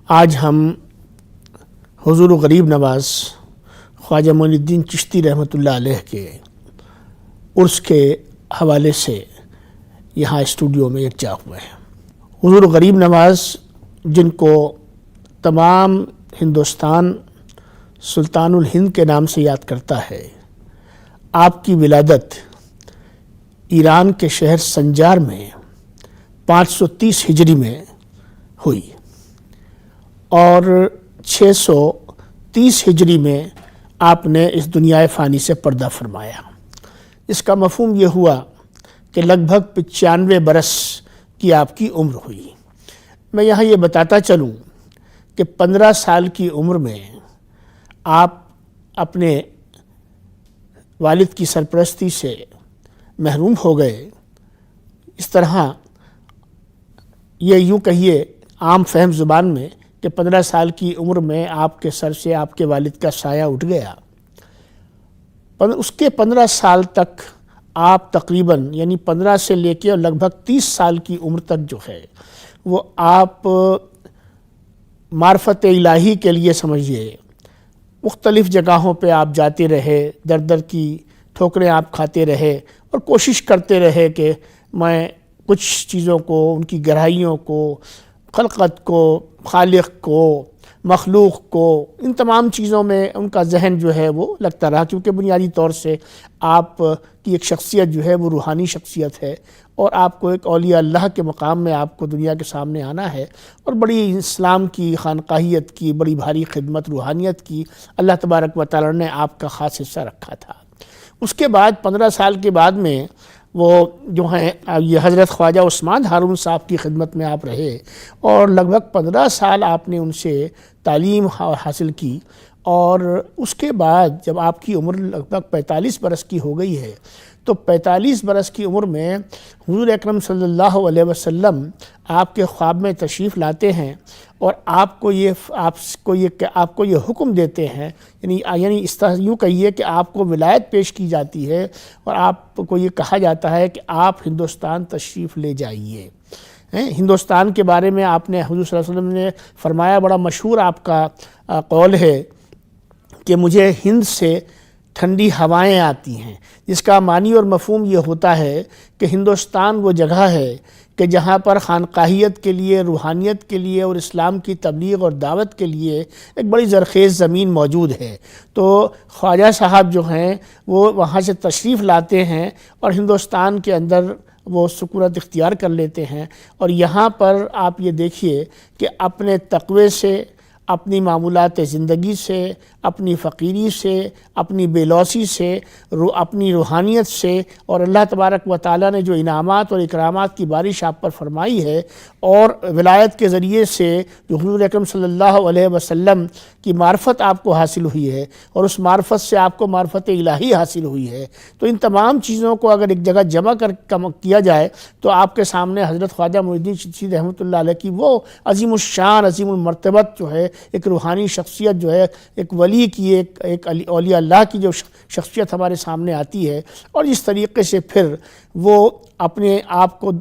آج ہم حضور غریب نواز خواجہ معین الدین چشتی رحمۃ اللہ علیہ کے عرس کے حوالے سے یہاں اسٹوڈیو میں یکجا ہوئے ہیں۔ حضور غریب نواز جن کو تمام ہندوستان سلطان الہند کے نام سے یاد کرتا ہے، آپ کی ولادت ایران کے شہر سنجار میں 530 ہجری میں ہوئی اور 630 ہجری میں آپ نے اس دنیا فانی سے پردہ فرمایا۔ اس کا مفہوم یہ ہوا کہ لگ بھگ 95 برس کی آپ کی عمر ہوئی۔ میں یہاں یہ بتاتا چلوں کہ 15 سال کی عمر میں آپ اپنے والد کی سرپرستی سے محروم ہو گئے۔ اس طرح یہ یوں کہیے عام فہم زبان میں کہ 15 سال کی عمر میں آپ کے سر سے آپ کے والد کا سایہ اٹھ گیا۔ اس کے 15 سال تک آپ تقریباً یعنی 15 سے لے کے لگ بھگ 30 سال کی عمر تک جو ہے وہ آپ معرفت الہی کے لیے سمجھیے مختلف جگہوں پہ آپ جاتے رہے، در در کی ٹھوکریں آپ کھاتے رہے اور کوشش کرتے رہے کہ میں کچھ چیزوں کو، ان کی گہرائیوں کو، خلقت کو، خالق کو، مخلوق کو، ان تمام چیزوں میں ان کا ذہن جو ہے وہ لگتا رہا، کیونکہ بنیادی طور سے آپ کی ایک شخصیت جو ہے وہ روحانی شخصیت ہے اور آپ کو ایک اولیاء اللہ کے مقام میں آپ کو دنیا کے سامنے آنا ہے اور بڑی اسلام کی خانقاہیت کی بڑی بھاری خدمت روحانیت کی اللہ تبارک و تعالی نے آپ کا خاص حصہ رکھا تھا۔ اس کے بعد 15 سال کے بعد میں وہ جو ہیں یہ حضرت خواجہ عثمان ہارون صاحب کی خدمت میں آپ رہے اور لگ بھگ 15 سال آپ نے ان سے تعلیم حاصل کی اور اس کے بعد جب آپ کی عمر لگ بھگ 45 برس کی ہو گئی ہے تو 45 برس کی عمر میں حضور اکرم صلی اللہ علیہ وسلم آپ کے خواب میں تشریف لاتے ہیں اور آپ کو یہ حکم دیتے ہیں، یعنی اس طرح یوں کہیے کہ آپ کو ولایت پیش کی جاتی ہے اور آپ کو یہ کہا جاتا ہے کہ آپ ہندوستان تشریف لے جائیے۔ ہندوستان کے بارے میں آپ نے حضور صلی اللہ علیہ وسلم نے فرمایا، بڑا مشہور آپ کا قول ہے کہ مجھے ہند سے ٹھنڈی ہوائیں آتی ہیں، جس کا معنی اور مفہوم یہ ہوتا ہے کہ ہندوستان وہ جگہ ہے کہ جہاں پر خانقاہیت کے لیے، روحانیت کے لیے اور اسلام کی تبلیغ اور دعوت کے لیے ایک بڑی زرخیز زمین موجود ہے۔ تو خواجہ صاحب جو ہیں وہ وہاں سے تشریف لاتے ہیں اور ہندوستان کے اندر وہ سکونت اختیار کر لیتے ہیں اور یہاں پر آپ یہ دیکھیے کہ اپنے تقوی سے، اپنی معمولات زندگی سے، اپنی فقیری سے، اپنی بے لوثی سے، اپنی روحانیت سے اور اللہ تبارک و تعالیٰ نے جو انعامات اور اکرامات کی بارش آپ پر فرمائی ہے اور ولایت کے ذریعے سے جو حضور اکرم صلی اللہ علیہ وسلم کی معرفت آپ کو حاصل ہوئی ہے اور اس معرفت سے آپ کو معرفت الہی حاصل ہوئی ہے، تو ان تمام چیزوں کو اگر ایک جگہ جمع کیا جائے تو آپ کے سامنے حضرت خواجہ معین الدین چشتی رحمۃ اللہ علیہ کی وہ عظیم الشان، عظیم المرتبت جو ہے ایک روحانی شخصیت جو ہے، ایک ولی کی ایک اولیاء اللہ کی جو شخصیت ہمارے سامنے آتی ہے اور اس طریقے سے پھر وہ اپنے آپ کو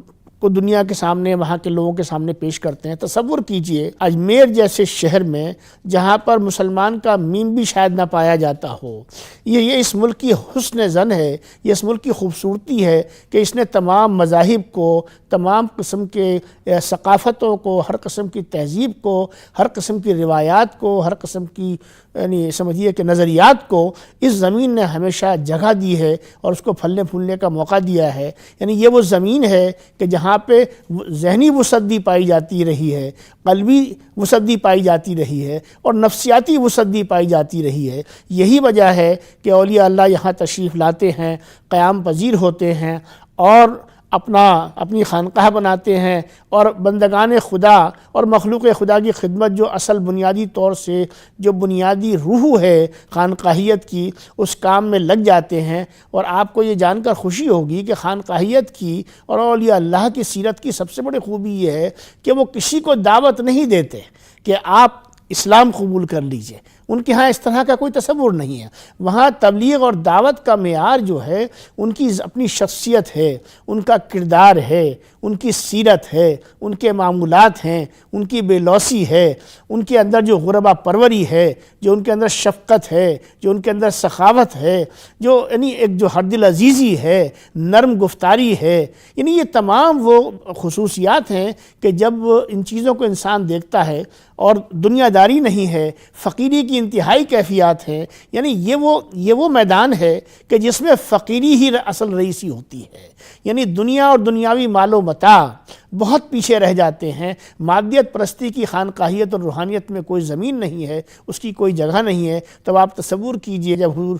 دنیا کے سامنے، وہاں کے لوگوں کے سامنے پیش کرتے ہیں۔ تصور کیجئے اجمیر جیسے شہر میں جہاں پر مسلمان کا میم بھی شاید نہ پایا جاتا ہو، یہ اس ملک کی حسن زن ہے، یہ اس ملک کی خوبصورتی ہے کہ اس نے تمام مذاہب کو، تمام قسم کے ثقافتوں کو، ہر قسم کی تہذیب کو، ہر قسم کی روایات کو، ہر قسم کی یعنی سمجھیے کہ نظریات کو اس زمین نے ہمیشہ جگہ دی ہے اور اس کو پھلنے پھولنے کا موقع دیا ہے۔ یعنی یہ وہ زمین ہے کہ جہاں پہ ذہنی وسعت پائی جاتی رہی ہے، قلبی وسعت پائی جاتی رہی ہے اور نفسیاتی وسعت پائی جاتی رہی ہے۔ یہی وجہ ہے کہ اولیاء اللہ یہاں تشریف لاتے ہیں، قیام پذیر ہوتے ہیں اور اپنی خانقاہ بناتے ہیں اور بندگان خدا اور مخلوق خدا کی خدمت جو اصل بنیادی طور سے جو بنیادی روح ہے خانقاہیت کی، اس کام میں لگ جاتے ہیں۔ اور آپ کو یہ جان کر خوشی ہوگی کہ خانقاہیت کی اور اولیاء اللہ کی سیرت کی سب سے بڑی خوبی یہ ہے کہ وہ کسی کو دعوت نہیں دیتے کہ آپ اسلام قبول کر لیجئے۔ ان کے ہاں اس طرح کا کوئی تصور نہیں ہے۔ وہاں تبلیغ اور دعوت کا معیار جو ہے ان کی اپنی شخصیت ہے، ان کا کردار ہے، ان کی سیرت ہے، ان کے معمولات ہیں، ان کی بے لوثی ہے، ان کے اندر جو غربا پروری ہے، جو ان کے اندر شفقت ہے، جو ان کے اندر سخاوت ہے، جو یعنی ایک جو حد العزیزی ہے، نرم گفتاری ہے، یعنی یہ تمام وہ خصوصیات ہیں کہ جب ان چیزوں کو انسان دیکھتا ہے اور دنیا داری نہیں ہے، فقیری کی انتہائی کیفیات ہیں، یعنی یہ وہ میدان ہے کہ جس میں فقیری ہی اصل رئیسی ہوتی ہے، یعنی دنیا اور دنیاوی مال و متاع بہت پیچھے رہ جاتے ہیں۔ مادیت پرستی کی خانقاہیت اور روحانیت میں کوئی زمین نہیں ہے، اس کی کوئی جگہ نہیں ہے۔ تو آپ تصور کیجئے جب حضور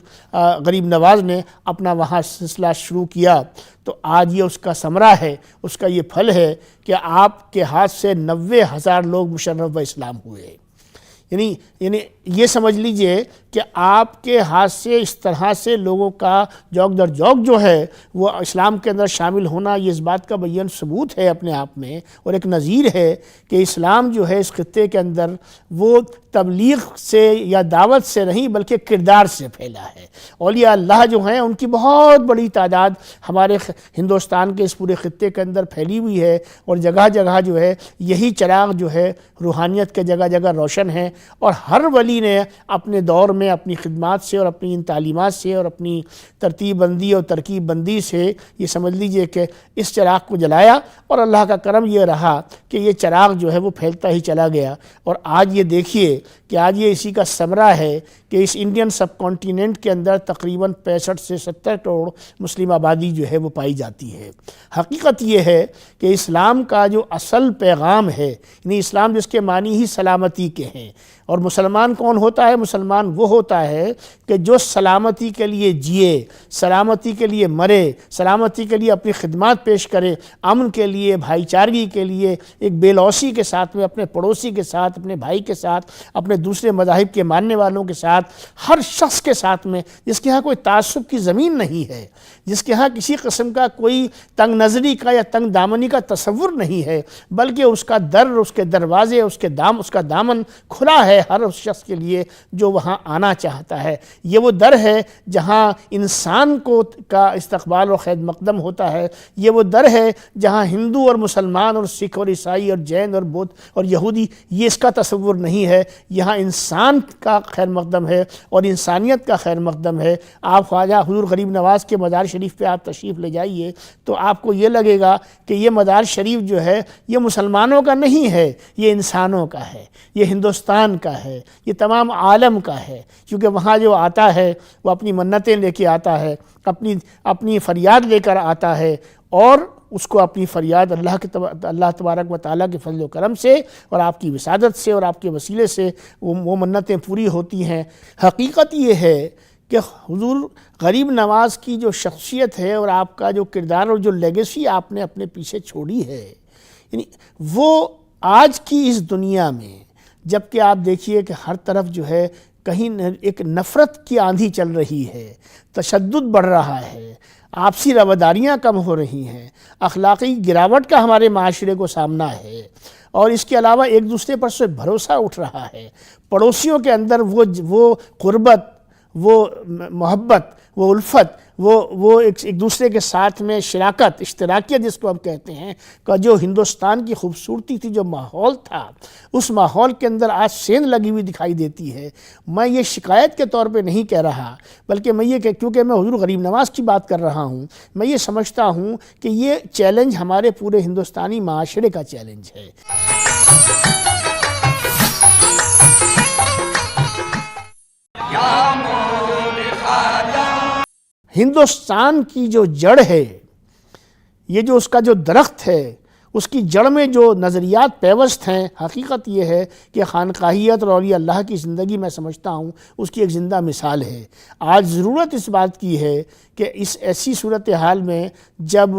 غریب نواز نے اپنا وہاں سلسلہ شروع کیا تو آج یہ اس کا ثمرہ ہے، اس کا یہ پھل ہے کہ آپ کے ہاتھ سے 90,000 لوگ مشرف و اسلام ہوئے۔ یعنی یہ سمجھ لیجئے کہ آپ کے ہاتھ سے اس طرح سے لوگوں کا جوک در جوک جو ہے وہ اسلام کے اندر شامل ہونا، یہ اس بات کا بیان ثبوت ہے اپنے آپ میں، اور ایک نظیر ہے کہ اسلام جو ہے اس خطے کے اندر وہ تبلیغ سے یا دعوت سے نہیں بلکہ کردار سے پھیلا ہے۔ اولیاء اللہ جو ہیں ان کی بہت بڑی تعداد ہمارے ہندوستان کے اس پورے خطے کے اندر پھیلی ہوئی ہے، اور جگہ جگہ جو ہے یہی چراغ جو ہے روحانیت کے جگہ جگہ روشن ہے، اور ہر ولی نے اپنے دور میں اپنی خدمات سے اور اپنی ان تعلیمات سے اور اپنی ترتیب بندی اور ترکیب بندی سے یہ سمجھ لیجئے کہ اس چراغ کو جلایا، اور اللہ کا کرم یہ رہا کہ یہ چراغ جو ہے وہ پھیلتا ہی چلا گیا۔ اور آج یہ دیکھیے کہ آج یہ اسی کا ثمرہ ہے کہ اس انڈین سب کانٹیننٹ کے اندر تقریباً 65 سے 70 کروڑ مسلم آبادی جو ہے وہ پائی جاتی ہے۔ حقیقت یہ ہے کہ اسلام کا جو اصل پیغام ہے، یعنی اسلام جس کے معنی ہی سلامتی کے ہیں، اور مسلمان کون ہوتا ہے؟ مسلمان وہ ہوتا ہے کہ جو سلامتی کے لیے جیے، سلامتی کے لیے مرے، سلامتی کے لیے اپنی خدمات پیش کرے، امن کے لیے، بھائی چارگی کے لیے، ایک بے لوثی کے ساتھ میں اپنے پڑوسی کے ساتھ، اپنے بھائی کے ساتھ، اپنے دوسرے مذاہب کے ماننے والوں کے ساتھ، ہر شخص کے ساتھ میں، جس کے ہاں کوئی تعصب کی زمین نہیں ہے، جس کے ہاں کسی قسم کا کوئی تنگ نظری کا یا تنگ دامنی کا تصور نہیں ہے، بلکہ اس کا در، اس کے دروازے، اس کا دامن کھلا ہے ہر اس شخص کے لیے جو وہاں آنا چاہتا ہے۔ یہ وہ در ہے جہاں انسان کا استقبال اور خیر مقدم ہوتا ہے۔ یہ وہ در ہے جہاں ہندو اور مسلمان اور سکھ اور عیسائی اور جین اور بدھ اور یہودی یہ اس کا تصور نہیں ہے۔ یہاں انسان کا خیر مقدم ہے اور انسانیت کا خیر مقدم ہے۔ آپ خواجہ حضور غریب نواز کے مزار شریف پہ آپ تشریف لے جائیے تو آپ کو یہ لگے گا کہ یہ مزار شریف جو ہے یہ مسلمانوں کا نہیں ہے، یہ انسانوں کا ہے، یہ ہندوستان کا ہے، یہ تمام عالم کا ہے، کیونکہ وہاں جو آتا ہے وہ اپنی منتیں لے کے آتا ہے، اپنی فریاد لے کر آتا ہے، اور اس کو اپنی فریاد اللہ تبارک و تعالیٰ کے فضل و کرم سے اور آپ کی وسادت سے اور آپ کے وسیلے سے وہ منتیں پوری ہوتی ہیں۔ حقیقت یہ ہے کہ حضور غریب نواز کی جو شخصیت ہے اور آپ کا جو کردار اور جو لیگیسی آپ نے اپنے پیچھے چھوڑی ہے، یعنی وہ آج کی اس دنیا میں، جبکہ آپ دیکھیے کہ ہر طرف جو ہے کہیں ایک نفرت کی آندھی چل رہی ہے، تشدد بڑھ رہا ہے، آپسی رواداریاں کم ہو رہی ہیں، اخلاقی گراوٹ کا ہمارے معاشرے کو سامنا ہے، اور اس کے علاوہ ایک دوسرے پر سے بھروسہ اٹھ رہا ہے، پڑوسیوں کے اندر وہ قربت، وہ محبت، وہ الفت، وہ ایک دوسرے کے ساتھ میں شراکت، اشتراکیت جس کو ہم کہتے ہیں، کا جو ہندوستان کی خوبصورتی تھی، جو ماحول تھا، اس ماحول کے اندر آج سین لگی ہوئی دکھائی دیتی ہے۔ میں یہ شکایت کے طور پہ نہیں کہہ رہا، بلکہ میں یہ کیونکہ میں حضور غریب نواز کی بات کر رہا ہوں، میں یہ سمجھتا ہوں کہ یہ چیلنج ہمارے پورے ہندوستانی معاشرے کا چیلنج ہے۔ ہندوستان کی جو جڑ ہے، یہ جو اس کا جو درخت ہے، اس کی جڑ میں جو نظریات پیوست ہیں، حقیقت یہ ہے کہ خانقاہیت اور اولیاء اللہ کی زندگی میں سمجھتا ہوں اس کی ایک زندہ مثال ہے۔ آج ضرورت اس بات کی ہے کہ اس ایسی صورتحال میں جب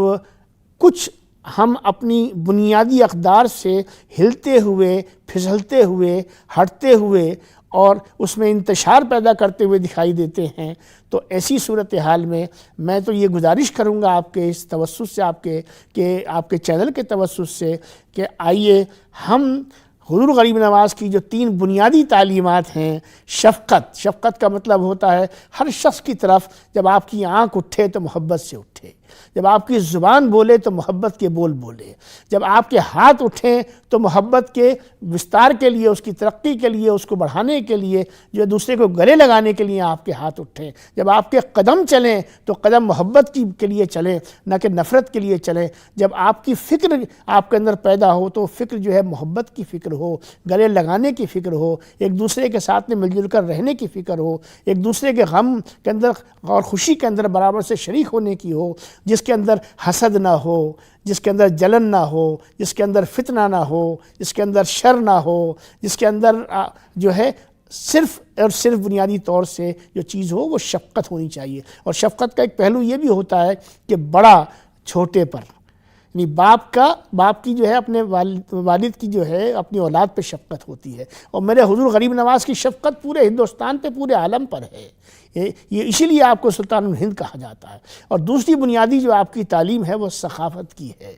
کچھ ہم اپنی بنیادی اقدار سے ہلتے ہوئے، پھسلتے ہوئے، ہٹتے ہوئے اور اس میں انتشار پیدا کرتے ہوئے دکھائی دیتے ہیں، تو ایسی صورتحال میں تو یہ گزارش کروں گا آپ کے اس توسط سے، آپ کے چینل کے توسط سے، کہ آئیے ہم حضور غریب نواز کی جو 3 بنیادی تعلیمات ہیں، شفقت کا مطلب ہوتا ہے ہر شخص کی طرف جب آپ کی آنکھ اٹھے تو محبت سے اٹھے، جب آپ کی زبان بولے تو محبت کے بول بولے، جب آپ کے ہاتھ اٹھیں تو محبت کے وستار کے لیے، اس کی ترقی کے لیے، اس کو بڑھانے کے لیے، جو دوسرے کو گلے لگانے کے لیے آپ کے ہاتھ اٹھیں، جب آپ کے قدم چلیں تو قدم محبت کے لیے چلیں نہ کہ نفرت کے لیے چلیں، جب آپ کی فکر آپ کے اندر پیدا ہو تو فکر جو ہے محبت کی فکر ہو، گلے لگانے کی فکر ہو، ایک دوسرے کے ساتھ میں مل جل کر رہنے کی فکر ہو، ایک دوسرے کے غم کے اندر اور خوشی کے اندر برابر سے شریک ہونے کی ہو، جس کے اندر حسد نہ ہو، جس کے اندر جلن نہ ہو، جس کے اندر فتنہ نہ ہو، جس کے اندر شر نہ ہو، جس کے اندر جو ہے صرف اور صرف بنیادی طور سے جو چیز ہو وہ شفقت ہونی چاہیے۔ اور شفقت کا ایک پہلو یہ بھی ہوتا ہے کہ بڑا چھوٹے پر، یعنی باپ کی جو ہے اپنے والد کی جو ہے اپنی اولاد پہ شفقت ہوتی ہے، اور میرے حضور غریب نواز کی شفقت پورے ہندوستان پہ، پورے عالم پر ہے، یہ اسی لیے آپ کو سلطان الہند کہا جاتا ہے۔ اور دوسری بنیادی جو آپ کی تعلیم ہے وہ سخاوت کی ہے۔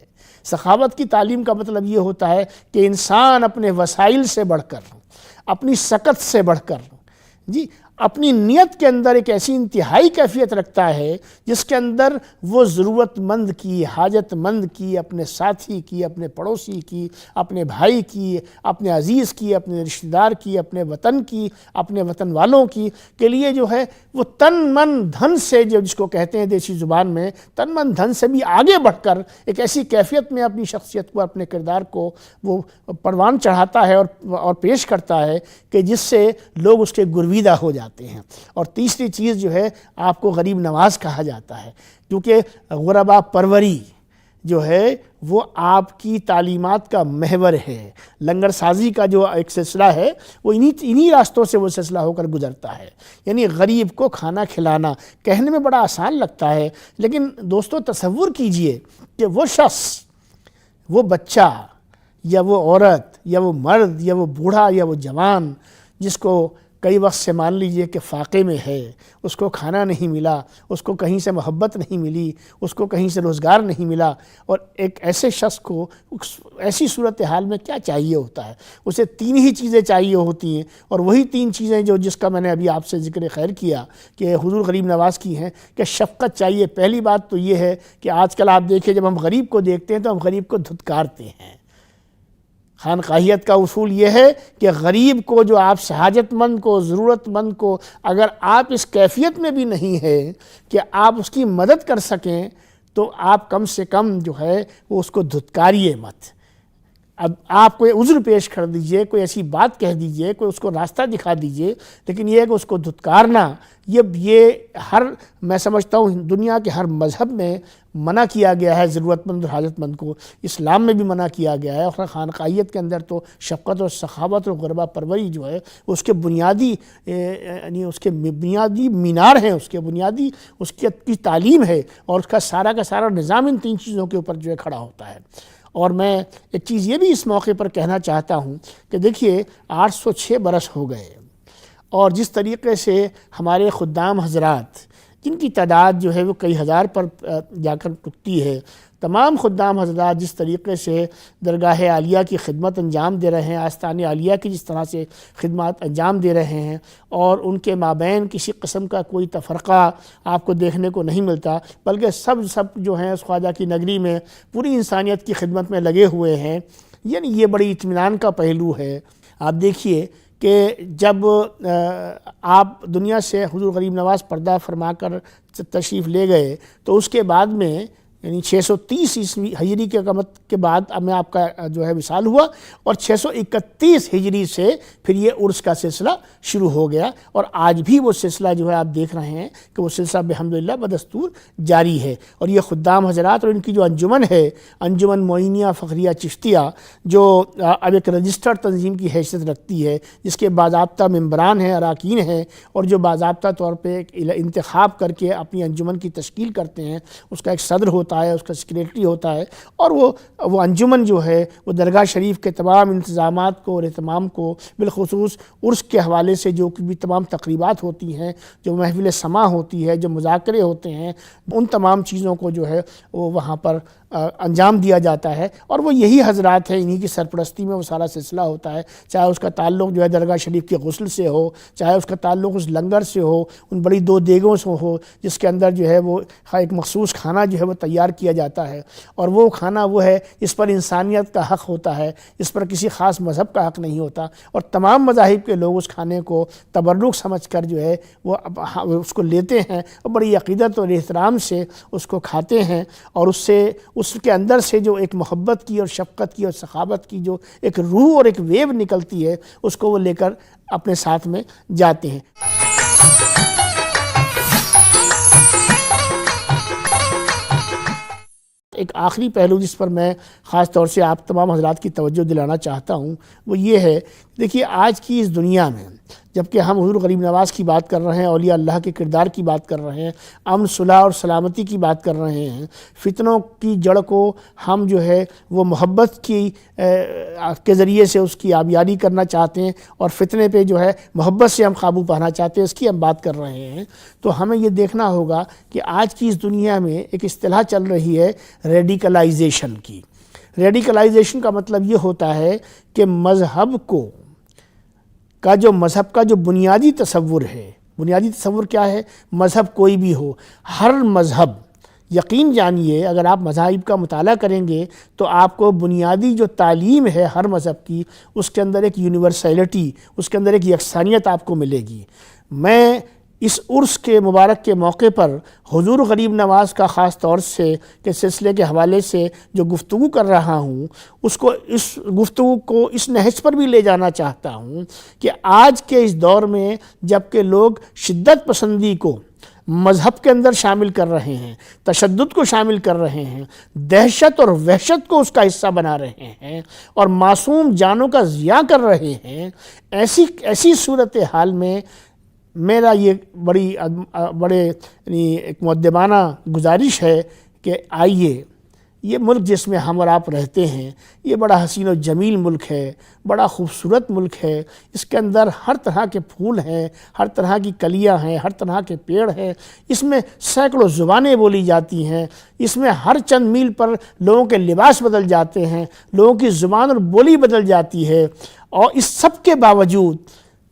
سخاوت کی تعلیم کا مطلب یہ ہوتا ہے کہ انسان اپنے وسائل سے بڑھ کر، اپنی سکت سے بڑھ کر، اپنی نیت کے اندر ایک ایسی انتہائی کیفیت رکھتا ہے جس کے اندر وہ ضرورت مند کی، حاجت مند کی، اپنے ساتھی کی، اپنے پڑوسی کی، اپنے بھائی کی، اپنے عزیز کی، اپنے رشتہ دار کی، اپنے وطن کی، اپنے وطن والوں کی کے لیے جو ہے وہ تن من دھن سے، جو جس کو کہتے ہیں دیسی زبان میں تن من دھن سے بھی آگے بڑھ کر ایک ایسی کیفیت میں اپنی شخصیت کو، اپنے کردار کو وہ پروان چڑھاتا ہے اور پیش کرتا ہے کہ جس سے لوگ اس کے گرویدہ ہو جاتے ہیں۔ اور تیسری چیز جو ہے آپ کو غریب نواز کہا جاتا ہے، کیونکہ غربا پروری جو ہے وہ آپ کی تعلیمات کا محور ہے۔ لنگر سازی کا جو ایک سلسلہ ہے وہ انہی راستوں سے وہ سلسلہ ہو کر گزرتا ہے، یعنی غریب کو کھانا کھلانا۔ کہنے میں بڑا آسان لگتا ہے، لیکن دوستو تصور کیجئے کہ وہ شخص، وہ بچہ یا وہ عورت یا وہ مرد یا وہ بوڑھا یا وہ جوان جس کو کئی وقت سے مان لیجئے کہ فاقے میں ہے، اس کو کھانا نہیں ملا، اس کو کہیں سے محبت نہیں ملی، اس کو کہیں سے روزگار نہیں ملا، اور ایک ایسے شخص کو ایسی صورتحال میں کیا چاہیے ہوتا ہے؟ اسے 3 ہی چیزیں چاہیے ہوتی ہیں، اور وہی 3 چیزیں جس کا میں نے ابھی آپ سے ذکر خیر کیا کہ حضور غریب نواز کی ہیں کہ شفقت چاہیے۔ پہلی بات تو یہ ہے کہ آج کل آپ دیکھیں جب ہم غریب کو دیکھتے ہیں تو ہم غریب کو دھتکارتے ہیں۔ خانقاہیت کا اصول یہ ہے کہ غریب کو، جو آپ سے حاجت مند کو، ضرورت مند کو، اگر آپ اس کیفیت میں بھی نہیں ہے کہ آپ اس کی مدد کر سکیں تو آپ کم سے کم جو ہے وہ اس کو دھتکاریے مت۔ اب آپ کوئی عذر پیش کر دیجئے، کوئی ایسی بات کہہ دیجئے، کوئی اس کو راستہ دکھا دیجئے، لیکن یہ ہے کہ اس کو دھتکارنا یہ میں سمجھتا ہوں دنیا کے ہر مذہب میں منع کیا گیا ہے ضرورت مند اور حاجت مند کو، اسلام میں بھی منع کیا گیا ہے، اور خانقاہیت کے اندر تو شفقت اور سخاوت اور غربا پروری جو ہے اس کے بنیادی یعنی اس کے بنیادی مینار ہیں، اس کے بنیادی اس کی تعلیم ہے، اور اس کا سارا نظام ان 3 چیزوں کے اوپر جو ہے کھڑا ہوتا ہے۔ اور میں ایک چیز یہ بھی اس موقع پر کہنا چاہتا ہوں کہ دیکھیے 806 برس ہو گئے، اور جس طریقے سے ہمارے خدام حضرات جن کی تعداد جو ہے وہ کئی ہزار پر جا کر ٹکتی ہے، تمام خدام حضرات جس طریقے سے درگاہ عالیہ کی خدمت انجام دے رہے ہیں، آستان عالیہ کی جس طرح سے خدمات انجام دے رہے ہیں، اور ان کے مابین کسی قسم کا کوئی تفرقہ آپ کو دیکھنے کو نہیں ملتا، بلکہ سب جو ہیں اس خواجہ کی نگری میں پوری انسانیت کی خدمت میں لگے ہوئے ہیں، یعنی یہ بڑی اطمینان کا پہلو ہے۔ آپ دیکھیے کہ جب آپ دنیا سے حضور غریب نواز پردہ فرما کر تشریف لے گئے تو اس کے بعد میں یعنی 630 عیسوی ہجری کے بعد اب میں آپ کا جو ہے وصال ہوا، اور 631 ہجری سے پھر یہ عرس کا سلسلہ شروع ہو گیا، اور آج بھی وہ سلسلہ جو ہے آپ دیکھ رہے ہیں کہ وہ سلسلہ بحمدللہ بدستور جاری ہے۔ اور یہ خدام حضرات اور ان کی جو انجمن ہے، انجمن معینیہ فخریہ چشتیہ، جو اب ایک رجسٹرڈ تنظیم کی حیثیت رکھتی ہے، جس کے باضابطہ ممبران ہیں، اراکین ہیں، اور جو باضابطہ طور پہ انتخاب کر کے اپنی انجمن کی تشکیل کرتے ہیں، اس کا ایک صدر ہوتا ہے، اس کا سیکریٹری ہوتا ہے، اور وہ انجمن جو ہے وہ درگاہ شریف کے تمام انتظامات کو اور اہتمام کو، بالخصوص عرس کے حوالے سے جو بھی تمام تقریبات ہوتی ہیں، جو محفل سماع ہوتی ہے، جو مذاکرے ہوتے ہیں، ان تمام چیزوں کو جو ہے وہ وہاں پر انجام دیا جاتا ہے، اور وہ یہی حضرات ہیں، انہی کی سرپرستی میں وہ سارا سلسلہ ہوتا ہے، چاہے اس کا تعلق جو ہے درگاہ شریف کے غسل سے ہو، چاہے اس کا تعلق اس لنگر سے ہو، ان بڑی 2 دیگوں سے ہو جس کے اندر جو ہے وہ ایک مخصوص کھانا جو ہے وہ تیار کیا جاتا ہے، اور وہ کھانا وہ ہے اس پر انسانیت کا حق ہوتا ہے، اس پر کسی خاص مذہب کا حق نہیں ہوتا، اور تمام مذاہب کے لوگ اس کھانے کو تبرک سمجھ کر جو ہے وہ اس کو لیتے ہیں اور بڑی عقیدت اور احترام سے اس کو کھاتے ہیں، اور اس کے اندر سے جو ایک محبت کی اور شفقت کی اور سخاوت کی جو ایک روح اور ایک ویو نکلتی ہے، اس کو وہ لے کر اپنے ساتھ میں جاتے ہیں۔ ایک آخری پہلو جس پر میں خاص طور سے آپ تمام حضرات کی توجہ دلانا چاہتا ہوں وہ یہ ہے، دیکھیے آج کی اس دنیا میں جبکہ ہم حضور غریب نواز کی بات کر رہے ہیں، اولیاء اللہ کے کردار کی بات کر رہے ہیں، امن صلح اور سلامتی کی بات کر رہے ہیں، فتنوں کی جڑ کو ہم جو ہے وہ محبت کے ذریعے سے اس کی آبیاری کرنا چاہتے ہیں، اور فتنے پہ جو ہے محبت سے ہم قابو پانا چاہتے ہیں، اس کی ہم بات کر رہے ہیں، تو ہمیں یہ دیکھنا ہوگا کہ آج کی اس دنیا میں ایک اصطلاح چل رہی ہے ریڈیکلائزیشن کی۔ ریڈیکلائزیشن کا مطلب یہ ہوتا ہے کہ مذہب کا جو بنیادی تصور ہے، بنیادی تصور کیا ہے؟ مذہب کوئی بھی ہو، ہر مذہب، یقین جانیے اگر آپ مذاہب کا مطالعہ کریں گے تو آپ کو بنیادی جو تعلیم ہے ہر مذہب کی، اس کے اندر ایک یونیورسلٹی، اس کے اندر ایک یکسانیت آپ کو ملے گی۔ میں اس عرس کے مبارک کے موقع پر حضور غریب نواز کا خاص طور سے کے سلسلے کے حوالے سے جو گفتگو کر رہا ہوں، اس گفتگو کو اس نہج پر بھی لے جانا چاہتا ہوں کہ آج کے اس دور میں جب کہ لوگ شدت پسندی کو مذہب کے اندر شامل کر رہے ہیں، تشدد کو شامل کر رہے ہیں، دہشت اور وحشت کو اس کا حصہ بنا رہے ہیں، اور معصوم جانوں کا ضیاع کر رہے ہیں، ایسی صورتحال میں میرا یہ بڑے ایک مؤدبانہ گزارش ہے کہ آئیے، یہ ملک جس میں ہم اور آپ رہتے ہیں یہ بڑا حسین و جمیل ملک ہے، بڑا خوبصورت ملک ہے، اس کے اندر ہر طرح کے پھول ہیں، ہر طرح کی کلیاں ہیں، ہر طرح کے پیڑ ہیں، اس میں سینکڑوں زبانیں بولی جاتی ہیں، اس میں ہر چند میل پر لوگوں کے لباس بدل جاتے ہیں، لوگوں کی زبان اور بولی بدل جاتی ہے، اور اس سب کے باوجود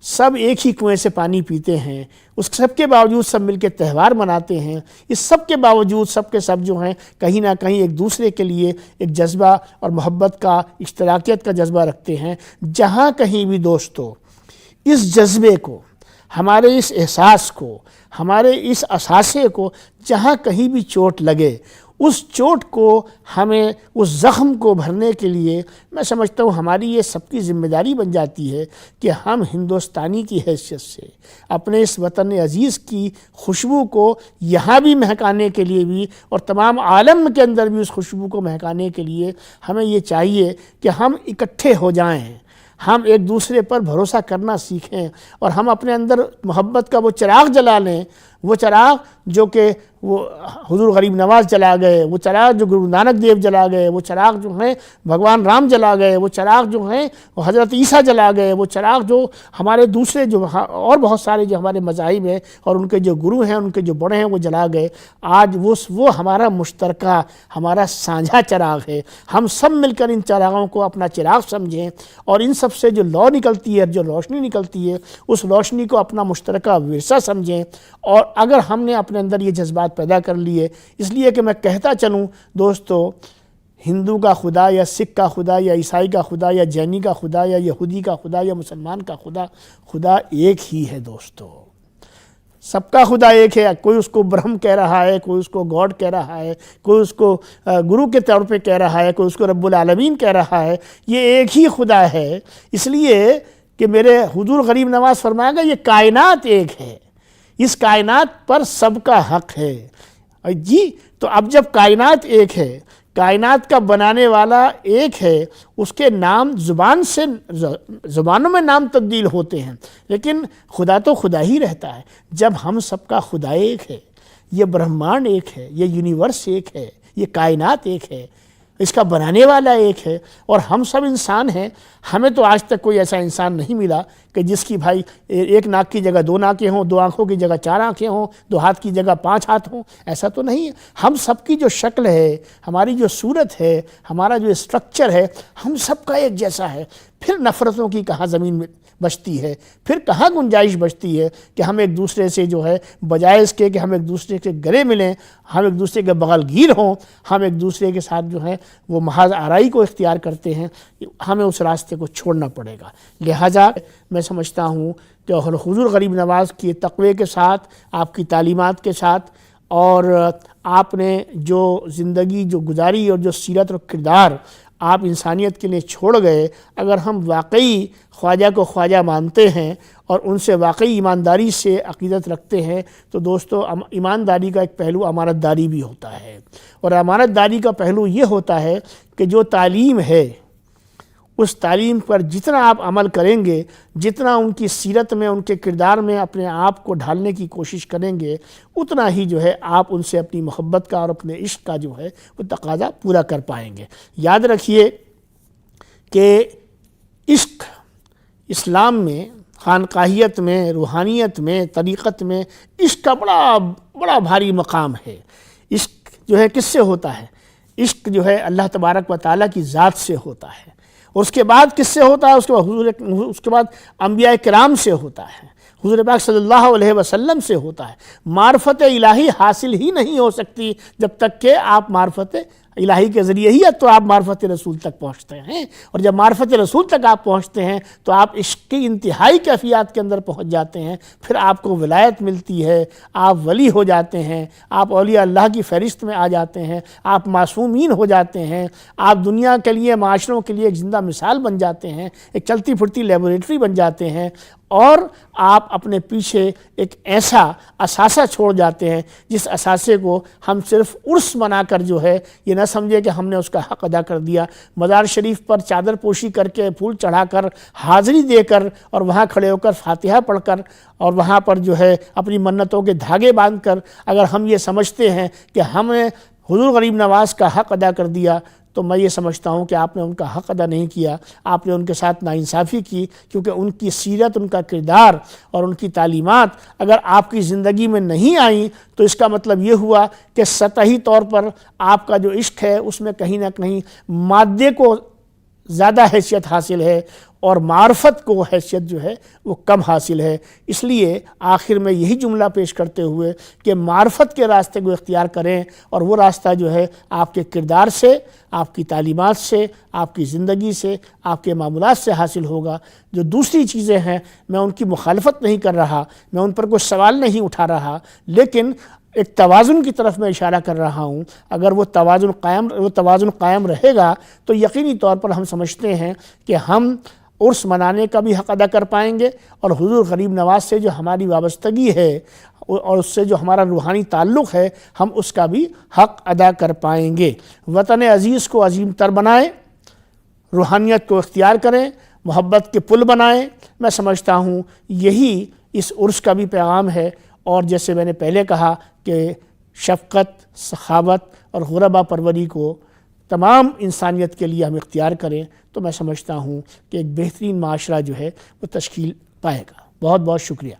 سب ایک ہی کنویں سے پانی پیتے ہیں، اس سب کے باوجود سب مل کے تہوار مناتے ہیں، اس سب کے باوجود سب کے سب جو ہیں کہیں نہ کہیں ایک دوسرے کے لیے ایک جذبہ اور محبت کا، اشتراکیت کا جذبہ رکھتے ہیں۔ جہاں کہیں بھی دوستو اس جذبے کو، ہمارے اس احساس کو، ہمارے اس اثاثے کو جہاں کہیں بھی چوٹ لگے، اس چوٹ کو ہمیں، اس زخم کو بھرنے کے لیے میں سمجھتا ہوں ہماری یہ سب کی ذمہ داری بن جاتی ہے کہ ہم ہندوستانی کی حیثیت سے اپنے اس وطن عزیز کی خوشبو کو یہاں بھی مہکانے کے لیے بھی، اور تمام عالم کے اندر بھی اس خوشبو کو مہکانے کے لیے ہمیں یہ چاہیے کہ ہم اکٹھے ہو جائیں، ہم ایک دوسرے پر بھروسہ کرنا سیکھیں، اور ہم اپنے اندر محبت کا وہ چراغ جلا لیں، وہ چراغ جو کہ وہ حضور غریب نواز جلا گئے، وہ چراغ جو گرو نانک دیو جلا گئے، وہ چراغ جو ہیں بھگوان رام جلا گئے، وہ چراغ جو ہیں وہ حضرت عیسیٰ جلا گئے، وہ چراغ جو ہمارے دوسرے جو اور بہت سارے جو ہمارے مذاہب ہیں اور ان کے جو گرو ہیں، ان کے جو بڑے ہیں وہ جلا گئے، آج وہ ہمارا مشترکہ، ہمارا سانجھا چراغ ہے۔ ہم سب مل کر ان چراغوں کو اپنا چراغ سمجھیں، اور ان سب سے جو لو نکلتی ہے، جو روشنی نکلتی ہے، اس روشنی کو اپنا مشترکہ ورثہ سمجھیں۔ اور اگر ہم نے اپنے اندر یہ جذبات پیدا کر لیے، اس لیے کہ میں کہتا چلوں دوستو، ہندو کا خدا یا سکھ کا خدا یا عیسائی کا خدا یا جینی کا خدا یا یہودی کا خدا یا مسلمان کا خدا ایک ہی ہے دوستو، سب کا خدا ایک ہے۔ کوئی اس کو برہم کہہ رہا ہے، کوئی اس کو گاڈ کہہ رہا ہے، کوئی اس کو گرو کے طور پہ کہہ رہا ہے، کوئی اس کو رب العالمین کہہ رہا ہے، یہ ایک ہی خدا ہے۔ اس لیے کہ میرے حضور غریب نواز فرمایا گا یہ کائنات ایک ہے، اس کائنات پر سب کا حق ہے جی۔ تو اب جب کائنات ایک ہے، کائنات کا بنانے والا ایک ہے، اس کے نام زبانوں میں نام تبدیل ہوتے ہیں، لیکن خدا تو خدا ہی رہتا ہے۔ جب ہم سب کا خدا ایک ہے، یہ برہمانڈ ایک ہے، یہ یونیورس ایک ہے، یہ کائنات ایک ہے، اس کا بنانے والا ایک ہے، اور ہم سب انسان ہیں۔ ہمیں تو آج تک کوئی ایسا انسان نہیں ملا کہ جس کی بھائی ایک ناک کی جگہ 2 ناکیں ہوں، 2 آنکھوں کی جگہ 4 آنکھیں ہوں، 2 ہاتھ کی جگہ 5 ہاتھ ہوں، ایسا تو نہیں ہے۔ ہم سب کی جو شکل ہے، ہماری جو صورت ہے، ہمارا جو اسٹرکچر ہے، ہم سب کا ایک جیسا ہے۔ پھر نفرتوں کی کہاں زمین میں بچتی ہے، پھر کہاں گنجائش بچتی ہے کہ ہم ایک دوسرے سے جو ہے بجائے اس کے کہ ہم ایک دوسرے کے گلے ملیں، ہم ایک دوسرے کے بغل گیر ہوں، ہم ایک دوسرے کے ساتھ جو ہے وہ محض آرائی کو اختیار کرتے ہیں، ہمیں اس راستے کو چھوڑنا پڑے گا۔ لہٰذا میں سمجھتا ہوں کہ حضور غریب نواز کی تقوی کے ساتھ، آپ کی تعلیمات کے ساتھ، اور آپ نے جو زندگی جو گزاری اور جو سیرت اور کردار آپ انسانیت کے لیے چھوڑ گئے، اگر ہم واقعی خواجہ کو خواجہ مانتے ہیں اور ان سے واقعی ایمانداری سے عقیدت رکھتے ہیں تو دوستو، ایمانداری کا ایک پہلو امانت داری بھی ہوتا ہے، اور امانت داری کا پہلو یہ ہوتا ہے کہ جو تعلیم ہے اس تعلیم پر جتنا آپ عمل کریں گے، جتنا ان کی سیرت میں، ان کے کردار میں اپنے آپ کو ڈھالنے کی کوشش کریں گے، اتنا ہی جو ہے آپ ان سے اپنی محبت کا اور اپنے عشق کا جو ہے وہ تقاضا پورا کر پائیں گے۔ یاد رکھیے کہ عشق اسلام میں، خانقاہیت میں، روحانیت میں، طریقت میں عشق کا بڑا بھاری مقام ہے۔ عشق جو ہے کس سے ہوتا ہے؟ عشق جو ہے اللہ تبارک و تعالیٰ کی ذات سے ہوتا ہے، اور اس کے بعد کس سے ہوتا ہے؟ اس کے بعد انبیاء کرام سے ہوتا ہے، حضور پاک صلی اللہ علیہ وسلم سے ہوتا ہے۔ معرفت الہی حاصل ہی نہیں ہو سکتی جب تک کہ آپ معرفت الہی کے ذریعے ہی تو آپ معرفت رسول تک پہنچتے ہیں، اور جب معرفت رسول تک آپ پہنچتے ہیں تو آپ عشق کی انتہائی کیفیات کے اندر پہنچ جاتے ہیں، پھر آپ کو ولایت ملتی ہے، آپ ولی ہو جاتے ہیں، آپ اولیاء اللہ کی فہرست میں آ جاتے ہیں، آپ معصومین ہو جاتے ہیں، آپ دنیا کے لیے، معاشروں کے لیے ایک زندہ مثال بن جاتے ہیں، ایک چلتی پھرتی لیبوریٹری بن جاتے ہیں، اور آپ اپنے پیچھے ایک ایسا اثاثہ چھوڑ جاتے ہیں جس اثاثے کو ہم صرف عرس منا کر جو ہے یہ نہ سمجھے کہ ہم نے اس کا حق ادا کر دیا۔ مزار شریف پر چادر پوشی کر کے، پھول چڑھا کر، حاضری دے کر، اور وہاں کھڑے ہو کر فاتحہ پڑھ کر، اور وہاں پر جو ہے اپنی منتوں کے دھاگے باندھ کر اگر ہم یہ سمجھتے ہیں کہ ہم نے حضور غریب نواز کا حق ادا کر دیا، تو میں یہ سمجھتا ہوں کہ آپ نے ان کا حق ادا نہیں کیا، آپ نے ان کے ساتھ ناانصافی کی، کیونکہ ان کی سیرت، ان کا کردار اور ان کی تعلیمات اگر آپ کی زندگی میں نہیں آئیں تو اس کا مطلب یہ ہوا کہ سطحی طور پر آپ کا جو عشق ہے اس میں کہیں نہ کہیں مادے کو زیادہ حیثیت حاصل ہے اور معرفت کو حیثیت جو ہے وہ کم حاصل ہے۔ اس لیے آخر میں یہی جملہ پیش کرتے ہوئے کہ معرفت کے راستے کو اختیار کریں، اور وہ راستہ جو ہے آپ کے کردار سے، آپ کی تعلیمات سے، آپ کی زندگی سے، آپ کے معاملات سے حاصل ہوگا۔ جو دوسری چیزیں ہیں میں ان کی مخالفت نہیں کر رہا، میں ان پر کوئی سوال نہیں اٹھا رہا، لیکن ایک توازن کی طرف میں اشارہ کر رہا ہوں۔ اگر وہ توازن قائم رہے گا تو یقینی طور پر ہم سمجھتے ہیں کہ ہم عرس منانے کا بھی حق ادا کر پائیں گے، اور حضور غریب نواز سے جو ہماری وابستگی ہے اور اس سے جو ہمارا روحانی تعلق ہے، ہم اس کا بھی حق ادا کر پائیں گے۔ وطن عزیز کو عظیم تر بنائیں، روحانیت کو اختیار کریں، محبت کے پل بنائیں۔ میں سمجھتا ہوں یہی اس عرس کا بھی پیغام ہے، اور جیسے میں نے پہلے کہا کہ شفقت، سخاوت اور غربا پروری کو تمام انسانیت کے لیے ہم اختیار کریں تو میں سمجھتا ہوں کہ ایک بہترین معاشرہ جو ہے وہ تشکیل پائے گا۔ بہت بہت شکریہ۔